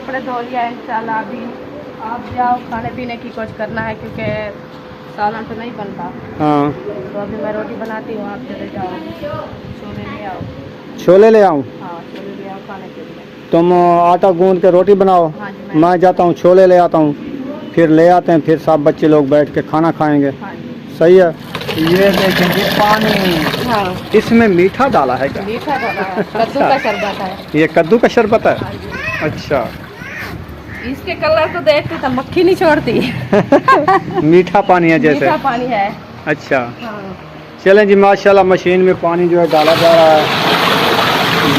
कपड़े धो लिया इंशाल्लाह। अभी आप जाओ खाने पीने की कुछ करना है क्योंकि सालन तो नहीं बनता। हाँ तो अभी मैं रोटी बनाती हूँ, आप चले जाओ छोले ले आओ। छोले ले आऊँ? हाँ छोले ले आओ खाने के लिए। तुम आटा गूंद के रोटी बनाओ, हाँ जी मैं जाता हूँ छोले ले आता हूँ, फिर ले आते हैं, फिर सब बच्चे लोग बैठ के खाना खाएंगे। हाँ जी। सही है। ये देखेंगे पानी, हाँ इसमें मीठा डाला है क्या? मीठा डाला है, कद्दू का शरबत है। ये कद्दू का शरबत है? हाँ जी। अच्छा। इसके कलर को देखते तो मक्खी नहीं छोड़ती। मीठा पानी है जैसे? मीठा पानी है। अच्छा। हाँ। चलें जी, माशाल्लाह मशीन में पानी जो है डाला जा रहा है।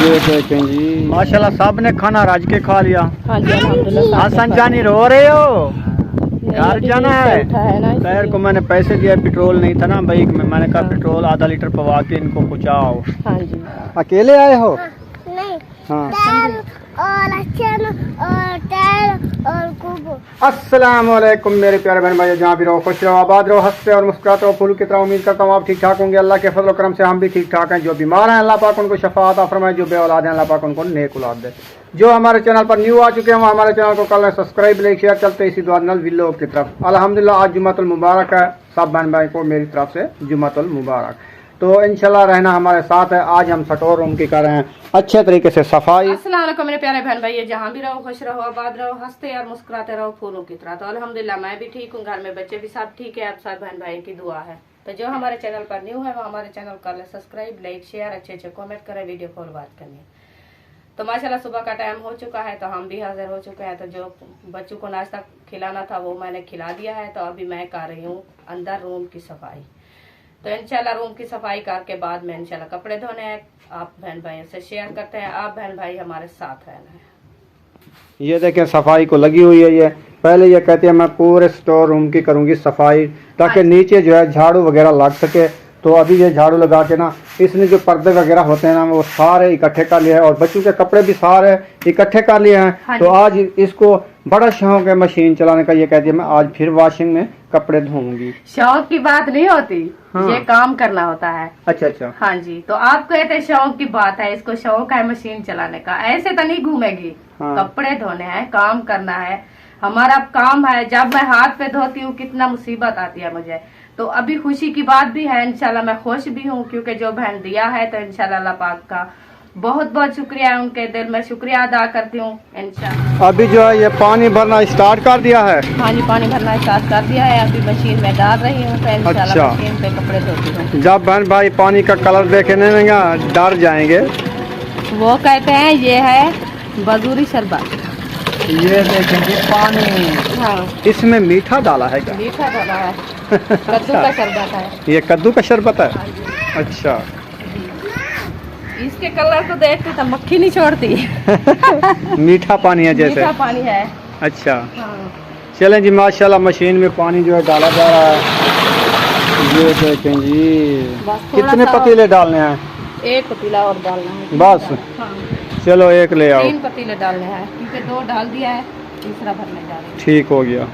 ये देखें जी, माशाल्लाह साहब ने खाना राज के खा लिया। हाँ जी अल्हम्दुलिल्लाह। हसन जानी रो रहे हो? घर जाना है? ना खैर को मैंने पैसे दिए, पेट्रोल नहीं था ना बाइक में, मैंने कहा पेट्रोल आधा लीटर पवा के इनको पहुँचाओ। हाँ जी। अकेले आए हो? नहीं, हाँ। दाल और लहसुन और तेल और गोबर। अस्सलाम वालेकुम मेरे प्यारे बहन भाई, जहाँ भी रहो खुश रहो, आबाद रहो, हंसते और मुस्कुराते रहो, फूल की तरह। उम्मीद करता हूँ आप ठीक ठाक होंगे। अल्लाह के फजल करम से हम भी ठीक ठाक हैं। जो बीमार हैं अल्लाह पाक उनको शफा अता फरमाए, जो बेऔलाद हैं अल्लाह पाक उनको नेक औलाद दे। जो हमारे चैनल पर न्यू आ चुके हैं वो हमारे चैनल को कर लें सब्सक्राइब, लाइक शेयर। चलते इसी दुआ नल व्लॉग की तरफ। अल्हम्दुलिल्लाह आज जुम्मतुल मुबारक है, सब बहन भाई को मेरी तरफ से जुम्मतुल मुबारक। तो इंशाल्लाह रहना हमारे साथ है। आज हम स्टोर रूम की कर रहे हैं अच्छे तरीके से सफाई। अस्सलाम वालेकुम मेरे प्यारे बहन भाई, जहाँ भी रहो खुश रहो, आबाद रहो, हंसते और मुस्कुराते रहो फूलों की तरह। तो अल्हम्दुलिल्लाह मैं भी ठीक हूँ, घर में बच्चे भी सब ठीक है। आप सब बहन भाई की दुआ है। तो जो हमारे चैनल पर न्यू है वो हमारे चैनल कर ले सब्सक्राइब, लाइक शेयर, अच्छे कमेंट करें, वीडियो कॉल बात करनी है। तो माशाल्लाह सुबह का टाइम हो चुका है, तो हम भी हाजिर हो चुके हैं। तो जो बच्चों को नाश्ता खिलाना था वो मैंने खिला दिया है। तो अभी मैं कर रही हूँ अंदर रूम की सफाई। तो इंशाल्लाह रूम की सफाई करके बाद में इंशाल्लाह कपड़े धोने हैं। आप बहन भाइयों से शेयर करते हैं, आप बहन भाई हमारे साथ रहना है। ये देखें सफाई को लगी हुई है। ये पहले ये कहती है मैं पूरे स्टोर रूम की करूंगी सफाई, ताकि नीचे जो है झाड़ू वगैरह लग सके। तो अभी ये झाड़ू लगा के ना, इसने जो पर्दे वगैरह होते हैं ना वो सारे इकट्ठे कर लिए हैं, और बच्चों के कपड़े भी सारे इकट्ठे कर लिए हैं। हाँ तो आज इसको बड़ा शौक है मशीन चलाने का। ये कहती है मैं आज फिर वॉशिंग में कपड़े धोऊंगी। शौक की बात नहीं होती। हाँ। ये काम करना होता है। अच्छा अच्छा। हाँ जी। तो आप कहते हैं शौक की बात है, इसको शौक है मशीन चलाने का, ऐसे तो नहीं घूमेगी। हाँ। कपड़े धोने हैं, काम करना है, हमारा काम है। जब मैं हाथ पे धोती हूँ कितना मुसीबत आती है मुझे। तो अभी खुशी की बात भी है, इंशाल्लाह मैं खुश भी हूँ क्योंकि जो बहन दिया है। तो इंशाल्लाह अल्लाह पाक का बहुत बहुत शुक्रिया है, उनके दिल में शुक्रिया अदा करती हूँ इंशाल्लाह। अभी जो है ये पानी भरना स्टार्ट कर दिया है। हाँ जी पानी भरना स्टार्ट कर दिया है, अभी मशीन में डाल रही हूँ। तो इंशाल्लाह अच्छा। मशीन पे कपड़े धोती हूँ। जब बहन भाई पानी का कलर देखने ना डर जाएंगे। वो कहते हैं ये है बजूरी शरबत। ये देखेंगे पानी, हाँ इसमें मीठा डाला है क्या? मीठा डाला है, कद्दू का शरबत है। ये कद्दू का शरबत है? हाँ जी। अच्छा। इसके कलर को देखते तो मक्खी नहीं छोड़ती। मीठा पानी है जैसे? मीठा पानी है। अच्छा। हाँ। चलें जी, माशाल्लाह मशीन में पानी जो है डाला जा रहा है। ये देखें जी, बस थोड़ा कितने सा पतीले डालने हैं? एक पतीला और डालना है बस? हाँ। चलो एक ले आओ। 3 पतीले डालने हैं क्योंकि 2 डाल दिया है, तीसरा भरने जा रही है। ठीक हो गया।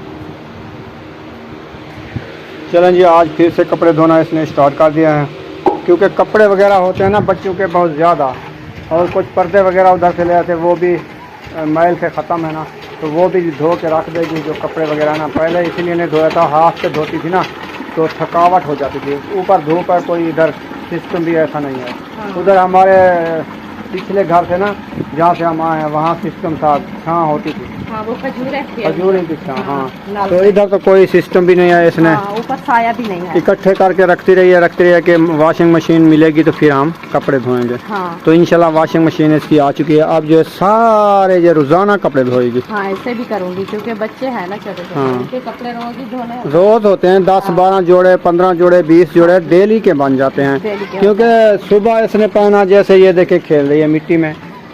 चलें जी, आज फिर से कपड़े धोना इसने स्टार्ट कर दिया है, क्योंकि कपड़े वगैरह होते हैं ना बच्चों के बहुत ज़्यादा, और कुछ पर्दे वगैरह उधर से ले आते वो भी मैल से ख़त्म है ना, तो वो भी धो के रख देगी। जो कपड़े वगैरह ना पहले इसीलिए नहीं धोया था, हाथ से धोती थी ना तो थकावट हो जाती थी। ऊपर धूप है, कोई इधर सिस्टम भी ऐसा नहीं है। हाँ। उधर हमारे पिछले घर से ना जहाँ से हम आए हैं वहाँ सिस्टम था, छाँ होती थी, हाँ वो खजूर है, खजूर की छाँ। हाँ, नाल तो इधर तो कोई सिस्टम भी नहीं है। इसने हाँ, ऊपर साया भी नहीं है। इकट्ठे करके रखती रही है कि वॉशिंग मशीन मिलेगी तो फिर हम कपड़े धोएंगे। हाँ। तो इंशाल्लाह वॉशिंग मशीन इसकी आ चुकी है। अब जो है सारे जो रोज़ाना कपड़े धोएगी। हाँ ऐसे भी करूँगी क्योंकि बच्चे हैं ना छोटे छोटे, हाँ। उनके कपड़े रोज ही धोने हैं। रोज़ होते हैं 10-12 जोड़े, 15 जोड़े, 20 जोड़े डेली के बन जाते हैं। डेली के क्योंकि सुबह इसने पहना, जैसे ये देखे खेल रही है मिट्टी में,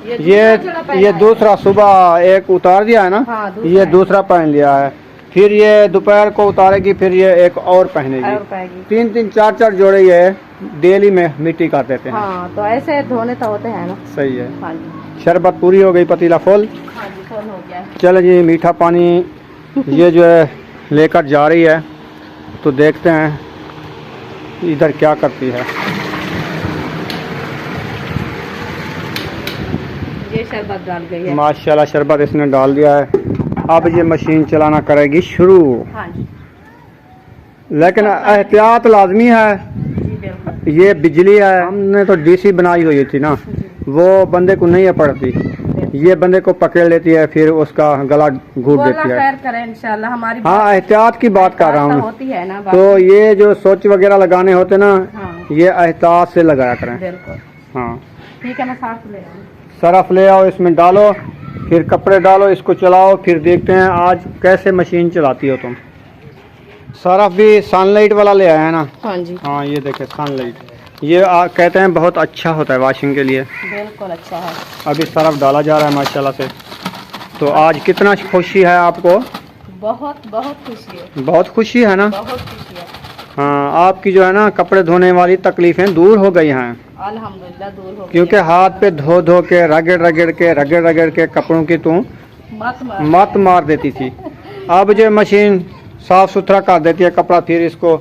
ये दूसरा सुबह एक उतार दिया है ना। हाँ, दूसरा ये है। दूसरा पहन लिया है, फिर ये दोपहर को उतारेगी, फिर ये एक और और पहनेगी। पाएगी। 3-3, 4-4 जोड़े ये डेली में मिट्टी कर देते हैं। हाँ तो ऐसे धोने तो होते हैं ना। सही है। हाँ जी। शरबत पूरी हो गई, पतीला फुल। हाँ जी फुल हो गया है। चलो जी, मीठा पानी ये जो है लेकर जा रही है, तो देखते हैं इधर क्या करती है। ये शरबत डाल गई है। माशाल्लाह शरबत इसने डाल दिया है। अब ये मशीन चलाना करेगी शुरू, हाँ जी लेकिन एहतियात लाजमी है। जी बिल्कुल। ये बिजली है, हमने तो डीसी बनाई हुई थी ना, वो बंदे को नहीं है पड़ती, ये बंदे को पकड़ लेती है, फिर उसका गला घूट वो अल्लाह देती है। खैर करे इंशाल्लाह। हमारी हाँ एहतियात की बात कर रहा बात हूँ। होती है ना, तो ये जो स्विच वगैरह लगाने होते ना, हाँ ये एहतियात से लगाया करें। बिल्कुल। हाँ ठीक है, मैं साथ ले आऊँ। सरफ ले आओ, इसमें डालो, फिर कपड़े डालो, इसको चलाओ, फिर देखते हैं आज कैसे मशीन चलाती हो तुम। सरफ भी सनलाइट वाला ले आया है ना? हाँ जी हाँ ये देखे सनलाइट, ये कहते हैं बहुत अच्छा होता है वॉशिंग के लिए। बिल्कुल अच्छा है। अभी सरफ डाला जा रहा है माशाल्लाह से। तो आज कितना खुशी है आपको? बहुत बहुत खुशी है, बहुत खुशी है ना? बहुत खुशी है। हाँ आपकी जो है ना कपड़े धोने वाली तकलीफें दूर हो गई हैं, अल्हम्दुलिल्लाह दूर हो गई क्योंकि है। हाथ पे धो धो के रगड़ रगड़ के कपड़ों की तू मत मार देती थी। अब जो मशीन साफ सुथरा कर देती है कपड़ा, फिर इसको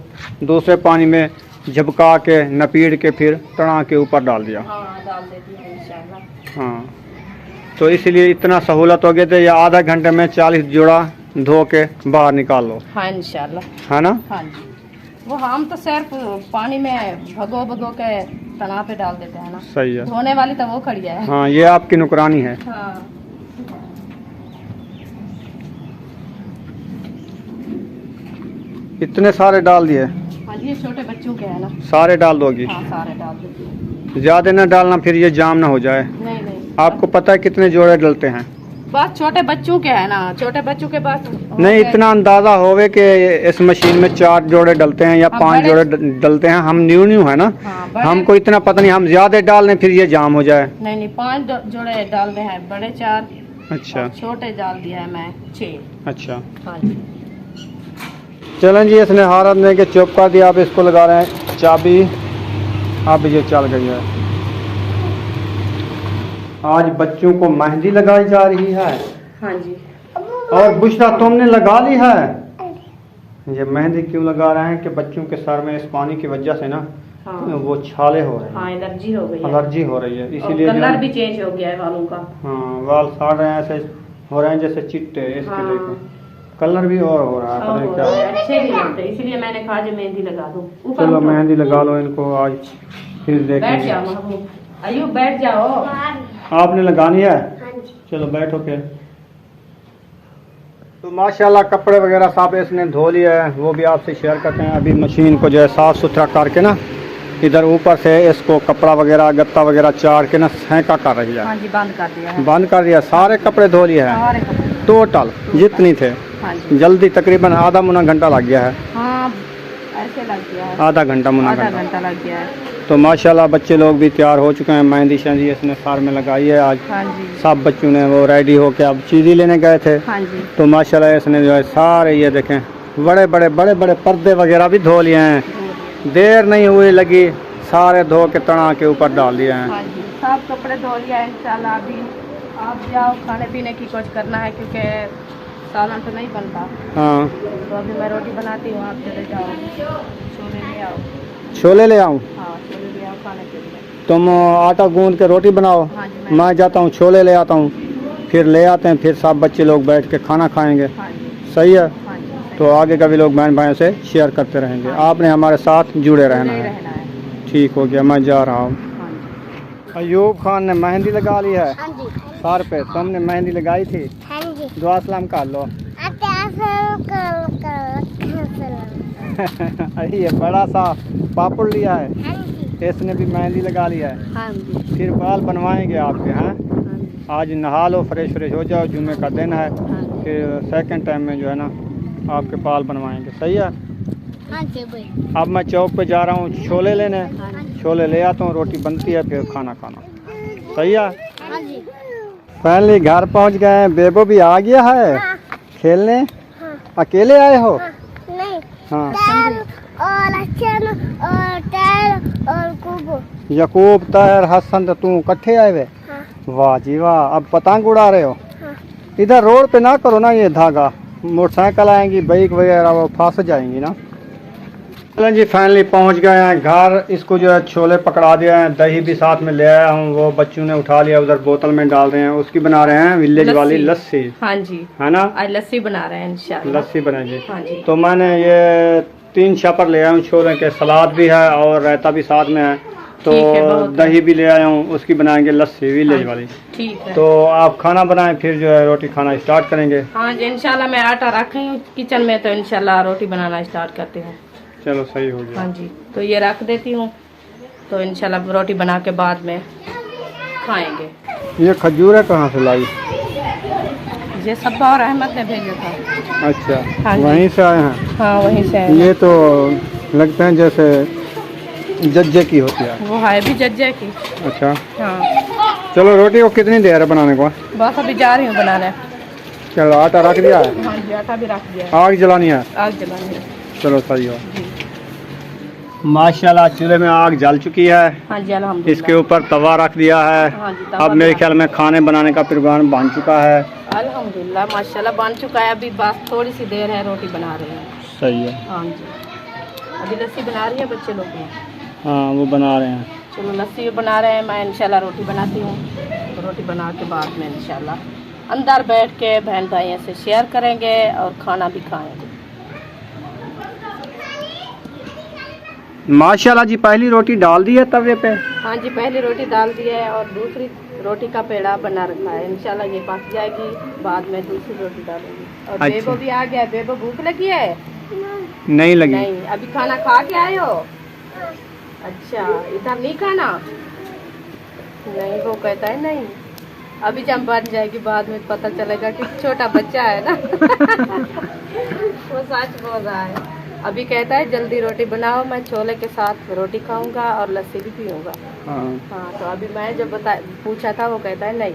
दूसरे पानी में झपका के नपीड़ के फिर तड़ा के ऊपर डाल दिया। हाँ डाल देती है इंशाल्लाह। हाँ तो इसलिए इतना सहूलत हो गए थे, या आधा घंटे में 40 जोड़ा धो के बाहर निकाल लो, हाँ इंशाल्लाह। है ना? हाँ जी, वो हम तो सिर्फ पानी में भगो के तना पे डाल देते हैं ना। सही है। धोने वाली तो वो खड़ी है। हाँ ये आपकी नुकरानी है। हाँ इतने सारे डाल दिए? हाँ जी, ये छोटे बच्चों के है ना। सारे डाल दोगी? हाँ सारे डाल देती ज्यादा न डालना, फिर ये जाम ना हो जाए। नहीं नहीं, आपको पता है कितने जोड़े डलते हैं? बस छोटे बच्चों के है ना, छोटे बच्चों के पास हो नहीं गए। इतना अंदाजा होवे कि इस मशीन में 4 जोड़े डलते हैं या हाँ, 5 बड़े- जोड़े डलते हैं। हम न्यू है ना, हाँ, बड़े- हमको इतना पता नहीं, हम ज्यादा डाल दें फिर ये जाम हो जाए। नहीं नहीं, 5 जोड़े डाल दे हैं, बड़े 4। अच्छा और छोटे डाल दिया है मैं 6। अच्छा हाँ जी चलें जी, इसने हारत ने के चुप कर दिया। अब इसको लगा रहे हैं चाबी, अब ये चल गई है। आज बच्चों को मेहंदी लगाई जा रही है। हाँ जी। और बुशरा तुमने लगा ली है? ये मेहंदी क्यों लगा रहे हैं कि बच्चों के सर में इस पानी की वजह से ना हाँ वो छाले हो रहे हैं, हाँ एलर्जी हो गई है। एलर्जी हो रही है, और इसीलिए जो कलर है- भी चेंज हो गया है बालों का। हाँ वाल साड़ रहे हैं, ऐसे हो रहे हैं जैसे चिट्टे, इसके हाँ। देखो कलर भी और हो रहा है, पता नहीं क्या। अच्छे नहीं लगते, इसलिए मैंने कहा जो मेहंदी लगा दूं। ऊपर चलो उठो। मेहंदी लगा लो इनको आज, फिर बैठ देखेंगे। जाओ महबूब, अयूब बैठ जाओ। आपने लगानी है? चलो बैठो फिर। तो माशाल्लाह कपड़े वगैरह साफ इसने धो लिया है, वो भी आपसे शेयर करते हैं। अभी मशीन को जो है साफ सुथरा करके ना, इधर ऊपर से इसको कपड़ा वगैरह गत्ता वगैरह चाड़ के ना सेंका कर रही है। हाँ जी, बंद कर दिया है। बंद कर दिया, सारे कपड़े धो लिए हैं सारे कपड़े। टोटल जितनी थे। हाँ जी। जल्दी तकरीबन आधा मुना घंटा लग गया है, हाँ ऐसे लग गया है, आधा घंटा मुना आधा घंटा। घंटा लग गया है। तो माशाल्लाह बच्चे लोग भी तैयार हो चुके हैं, मेहंदी शहंदी इसने सर में लगाई है आज। हाँ जी सब बच्चों ने वो रेडी होके अब चीज़ी लेने गए थे। हाँ जी। तो माशाल्लाह इसने जो है सारे ये देखें बड़े बड़े पर्दे वगैरह भी धो लिए हैं, देर नहीं हुई लगी, सारे धो के तना के ऊपर डाल दिए हैं। हाँ जी, सब कपड़े धो लिया है इंशाल्लाह। अभी आप जाओ, खाने पीने की कुछ करना है क्योंकि सालन तो नहीं बनता। हाँ तो अभी मैं रोटी बनाती हूँ, आप चले जाओ, छोले ले आओ। छोले ले आऊँ? हाँ छोले ले आओ खाने के लिए। तुम आटा गूंद के रोटी बनाओ, हाँ जी मैं जाता हूँ छोले ले आता हूँ, फिर ले आते हैं, फिर सब बच्चे लोग बैठ के खाना खाएंगे। हाँ जी सही है? हाँ जी। तो आगे का भी लोग बहन भाइयों से शेयर करते रहेंगे। आपने हमारे साथ जुड़े रहना नहीं है। रहना है। ठीक हो गया, मैं जा रहा हूँ। हाँ जी। अयूब खान ने मेहंदी लगा ली है हाँ जी सर पे, तुमने मेहंदी लगाई थी? हाँ जी। दुआ सलाम कर लो। ये बड़ा सा पापड़ लिया है, हाँ जी इसने भी मेहंदी लगा लिया है। हाँ जी फिर बाल बनवाएंगे आपके। हैं हाँ जी आज नहा लो, फ्रेश फ्रेश हो जाओ, जुम्मे का दिन है, हाँ जी। फिर सेकंड टाइम में जो है ना आपके बाल बनवाएंगे। सही है? हाँ जी भाई। अब मैं चौक पे जा रहा हूँ छोले लेने, हाँ जी। छोले ले आता हूँ, रोटी बनती है, फिर खाना खाना। सही है? हाँ जी। फाइनली घर पहुँच गए हैं, बेबो भी आ गया है हाँ। खेलने। हाँ। अकेले आए हो? नहीं, हाँ। टैल और हसन और टैल और कुबो। यकूब, ताहिर, हसन, तो तू इकट्ठे आए हुए? हाँ। वाह जी वाह। अब पतंग उड़ा रहे हो? हाँ। इधर रोड पे ना करो ना ये धागा, मोटरसाइकिल आएंगी, बाइक वगैरह वो फंस जाएंगी ना। चलो जी फाइनली पहुंच गए हैं घर। इसको जो है छोले पकड़ा दिया है, दही भी साथ में ले आया हूँ, वो बच्चों ने उठा लिया, उधर बोतल में डाल रहे हैं। उसकी बना रहे हैं विलेज वाली लस्सी। हाँ जी, है ना, आज लस्सी बना रहे हैं इंशाल्लाह। लस्सी बनाएंगे। हाँ जी। तो मैंने ये 3 छापर ले आया हूँ छोले के, सलाद भी है और रायता भी साथ में है। तो दही भी ले आया हूँ, उसकी बनाएंगे लस्सी विलेज वाली। ठीक है। तो आप खाना बनाएं, फिर जो है रोटी खाना स्टार्ट करेंगे। हाँ जी, इंशाल्लाह मैं आटा रख रही हूँ किचन में, तो इंशाल्लाह रोटी बनाना स्टार्ट करते हैं। चलो सही हो गया। हाँ जी, तो ये रख देती हूँ, तो इंशाल्लाह रोटी बना के बाद में खाएंगे। ये खजूर है कहाँ से लाई? ये सब्बा और अहमद ने भेजा था। अच्छा, हाँ जी। वहीं से आए हैं? हाँ वहीं से आए हैं। ये तो लगते हैं जैसे जज्जे की होती है। वो है भी जज्जे की। अच्छा, हाँ। चलो रोटी को कितनी देर है बनाने को? बस अभी जा रही हूँ बनाने। चलो आटा रख दिया है? हाँ जी, आटा भी रख दिया है। आग जलानी है? आग जलानी है। चलो सही हो। जी। माशाल्लाह चूल्हे में आग जल चुकी है। हाँ जी, अल्हम्दुलिल्लाह। इसके ऊपर तवा रख दिया है। हाँ जी, तवा अब मेरे भी ख्याल में खाने बनाने का प्रोग्राम बन चुका है। अल्हम्दुलिल्लाह माशाल्लाह बन चुका है। अभी बस थोड़ी सी देर है, रोटी बना रहे हैं। सही है। हाँ जी, अभी लस्सी बना रही है बच्चे लोग हैं। हाँ वो बना रहे हैं। चलो लस्सी बना रहे हैं, मैं इंशाल्लाह रोटी बनाती हूँ। तो रोटी बना के बाद में इंशाल्लाह अंदर बैठ के बहन भाइयों से शेयर करेंगे और खाना भी खाएंगे। माशाल्लाह जी, पहली रोटी डाल दी है तवे पे? हाँ जी, पहली रोटी डाल दी है और दूसरी रोटी का पेड़ा बना रखा है। इंशाल्लाह ये पक जाएगी, बाद में दूसरी रोटी डालेंगे। और अच्छा। बेबो भी आ गया। बेबो भूख लगी है? नहीं लगी। नहीं, अभी खाना खा के आए हो? अच्छा, इधर नहीं खाना? नहीं, वो कहता है नहीं, अभी जब बन जाएगी बाद में पता चलेगा कि छोटा बच्चा है ना। वो सच बोल रहा है। अभी कहता है जल्दी रोटी बनाओ, मैं छोले के साथ रोटी खाऊंगा और लस्सी भी पीऊंगा। हाँ, तो अभी मैं जब पूछा था वो कहता है नहीं।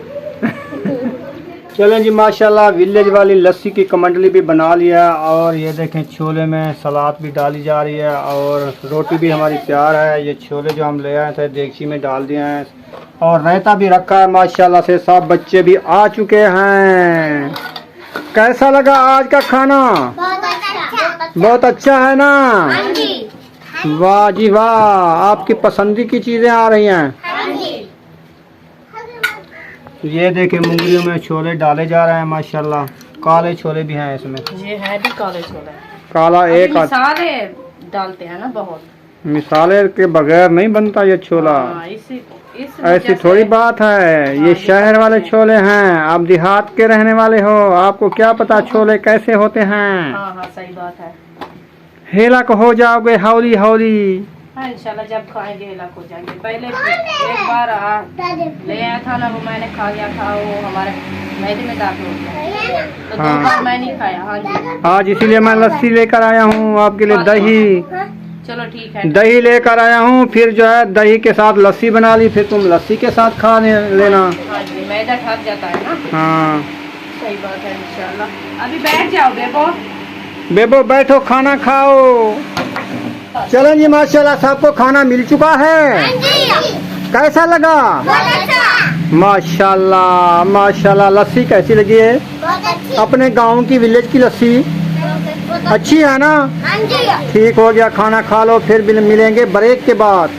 चलें जी, माशाल्लाह विलेज वाली लस्सी की कमंडली भी बना लिया और ये देखें छोले में सलाद भी डाली जा रही है और रोटी भी हमारी तैयार है। ये छोले जो हम ले आए थे देगची में डाल दिए हैं और रायता भी रखा है माशाल्लाह से। सब बच्चे भी आ चुके हैं। कैसा लगा आज का खाना? बहुत अच्छा है ना? वाह जी वाह, आपकी पसंदी की चीजें आ रही हैं। ये देखिए मूंगलियों में छोले डाले जा रहे हैं माशाल्लाह। काले छोले भी हैं इसमें। ये है भी काले छोले। काला एक मसाले डालते हैं ना बहुत। मिसाले के बगैर नहीं बनता ये छोला। हाँ, ऐसी थोड़ी बात है। ये शहर वाले छोले हैं, आप देहात के रहने वाले हो, आपको क्या पता छोले कैसे होते हैं। हाँ हाँ, सही बात है। हेला को हो जाओगे हौली हौली। हाँ, इंशाल्लाह जब खाएंगे इलाक हो जाएंगे। पहले एक बार ले आया था ना, वो मैंने खा लिया था, वो हमारे मैदे में दाखिल हो गया, तो 2 बार मैं नहीं खाया। हाँ जी, आज इसीलिए मैं लस्सी लेकर आया हूँ आपके लिए। दही, चलो ठीक है। दही लेकर आया हूँ, फिर जो है दही के साथ लस्सी बना ली, फिर तुम लस्सी के साथ खा लेना। हाँ जी, मैदा थक जाता है ना। हाँ सही बात है। इंशाल्लाह अभी बैठ जाओ बेबो। बेबो बैठो, खाना खाओ। चलो जी, माशाल्लाह सबको खाना मिल चुका है। कैसा लगा? माशाल्लाह माशाल्लाह। लस्सी कैसी लगी है? अपने गांव की विलेज की लस्सी अच्छी है ना? ठीक हो गया, खाना खा लो, फिर भी मिलेंगे ब्रेक के बाद।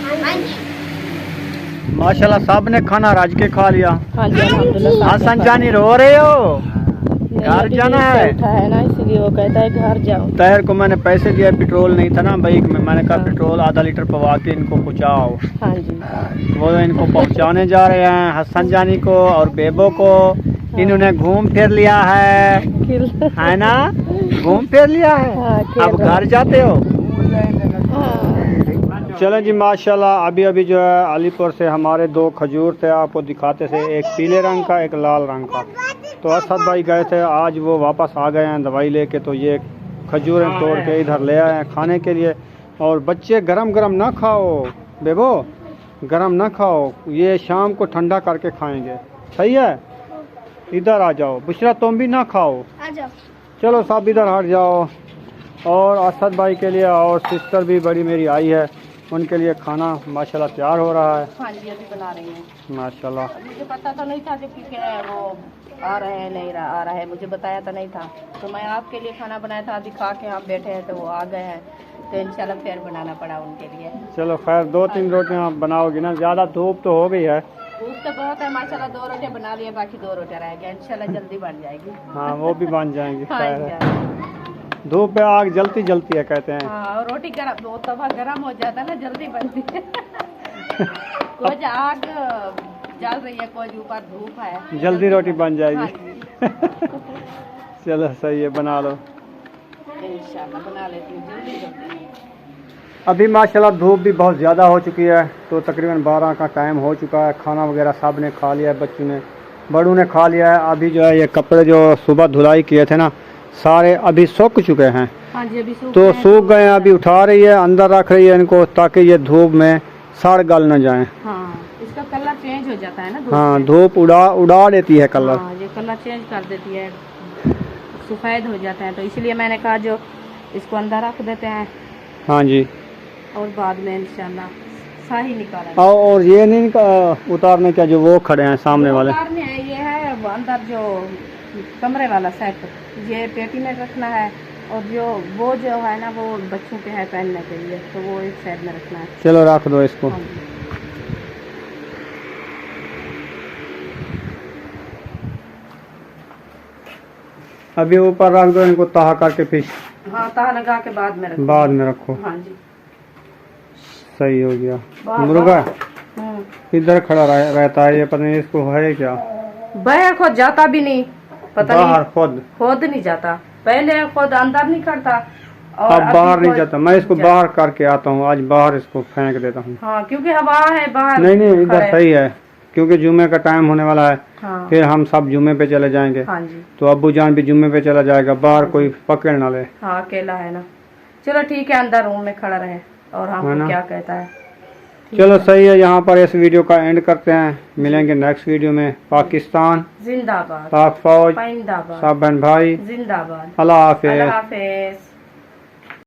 माशाल्लाह सब ने खाना राज के खा लिया। हाँ जी, अल्हम्दुलिल्लाह। हसन जानी रो रहे हो? घर जाना है? उठा है ना, इसलिए वो कहता है घर जाओ। तहर को मैंने पैसे दिए, पेट्रोल नहीं था ना बाइक में, मैंने कहा पेट्रोल आधा लीटर पवा के इनको पहुँचाओ। हाँ जी, वो इनको पहुँचाने जा रहे हैं, हसन जानी को और बेबो को। इन्होंने घूम फिर लिया है ना? घूम फिर लिया है। अब घर जाते हो? चलें जी, माशाल्लाह अभी अभी जो है अलीपुर से हमारे 2 खजूर थे, आपको दिखाते थे, एक पीले रंग का एक लाल रंग का। तो असद भाई गए थे, आज वो वापस आ गए हैं दवाई लेके, तो ये खजूरें तोड़ के इधर ले आए हैं खाने के लिए। और बच्चे गरम गरम ना खाओ बेबो, गरम ना खाओ, ये शाम को ठंडा करके खाएंगे। सही है? इधर आ जाओ। बुशरा तुम भी ना खाओ, आ जाओ। चलो सब इधर हट जाओ। और असद भाई के लिए और सिस्टर भी बड़ी मेरी आई है, उनके लिए खाना माशाल्लाह तैयार हो रहा है। हाँ जी, अभी बना रही हूँ माशाल्लाह। मुझे पता तो नहीं था कि वो आ रहे हैं, नहीं आ रहा है, मुझे बताया तो नहीं था। तो मैं आपके लिए खाना बनाया था, अभी खा के आप बैठे हैं तो वो आ गए हैं। तो इंशाल्लाह फिर बनाना पड़ा उनके लिए। चलो खैर 2-3 रोटियां बनाओगी ना, ज़्यादा धूप तो हो गई है। भूख तो बहुत है माशाल्लाह, 2 रोटियां बना लिया, बाकी 2 रोटियां रह गया, इंशाल्लाह जल्दी बन जाएगी। हाँ वो भी बन जाएंगी। हाँ खैर है। इंशाल्लाह। धूप पे आग जलती जलती है कहते हैं। हाँ और रोटी गरम, वो तवा गरम हो जाता है ना, जल्दी बनती है। कुछ आग जल रही है, कुछ ऊपर धूप है, जल्दी रोटी बन हाँ जाएगी। जी। चलो सही है, बना लो। इंशाल्लाह बना लेती हूँ जल्दी जल्दी। अभी माशाल्लाह धूप भी बहुत ज़्यादा हो चुकी है, तो तकरीबन 12 का टाइम हो चुका है। खाना वगैरह सब ने खा लिया है, बच्चों ने, बड़ों ने खा लिया है। अभी जो है ये कपड़े जो सुबह धुलाई किए थे ना, सारे अभी सूख चुके हैं। हाँ जी अभी सूख तो गए हैं। सूख गए हैं, अभी उठा रही है, अंदर रख रही है इनको, ताकि ये धूप में सड़ गल न जाए। हाँ इसका कलर चेंज हो जाता है ना धूप हाँ में। धूप उड़ा देती है कलर। हाँ ये कलर चेंज कर देती है, सफ़ेद हो जाता है, तो इसलिए मैंने कहा जो इसको अंदर रख देते हैं हाँ जी। और बाद में इंशाल्लाह शाही निकालेंगे। और ये नहीं उतारने का, जो वो खड़े हैं सामने वाले। उतारने है, ये है वो अंदर जो कमरे वाला सेट, ये पेटी में रखना है, और वो जो है ना वो बच्चों के है पहनने के लिए, तो वो एक साइड में रखना है। चलो रख दो इसको। हाँ जी। अभी ऊपर रख दो इनको, ताहा करके फिर हाँ ताह लगा के बाद में रखो। बाद में रखो। हाँ जी सही हो गया। वाह, मुर्गा हम्म। इधर खड़ा रहता है, ये पता नहीं इसको है क्या। बाहर खुद जाता भी नहीं, पता बाहर नहीं खुद नहीं जाता, पहले खुद अंदर नहीं करता और अब बाहर अभी नहीं जाता। मैं इसको बाहर करके आता हूँ, आज बाहर इसको फेंक देता हूँ। हाँ क्योंकि हवा है बाहर। नहीं इधर खड़े। सही है, क्योंकि जुमे का टाइम होने वाला है। हाँ फिर हम सब जुमे पे चले जाएंगे, हाँ जी तो अब्बू जान भी जुमे पे चला जाएगा, बाहर कोई पकड़ ना ले। हाँ अकेला है ना। चलो ठीक है, अंदर रूम में खड़ा रहे और है हमको ना? क्या कहता है। चलो सही है, यहाँ पर इस वीडियो का एंड करते हैं। मिलेंगे नेक्स्ट वीडियो में। पाकिस्तान जिंदाबाद, पाक फौज, जिंदाबाद, सब बहन भाई, जिंदाबाद। अल्लाह हाफिज। अल्लाह हाफिज।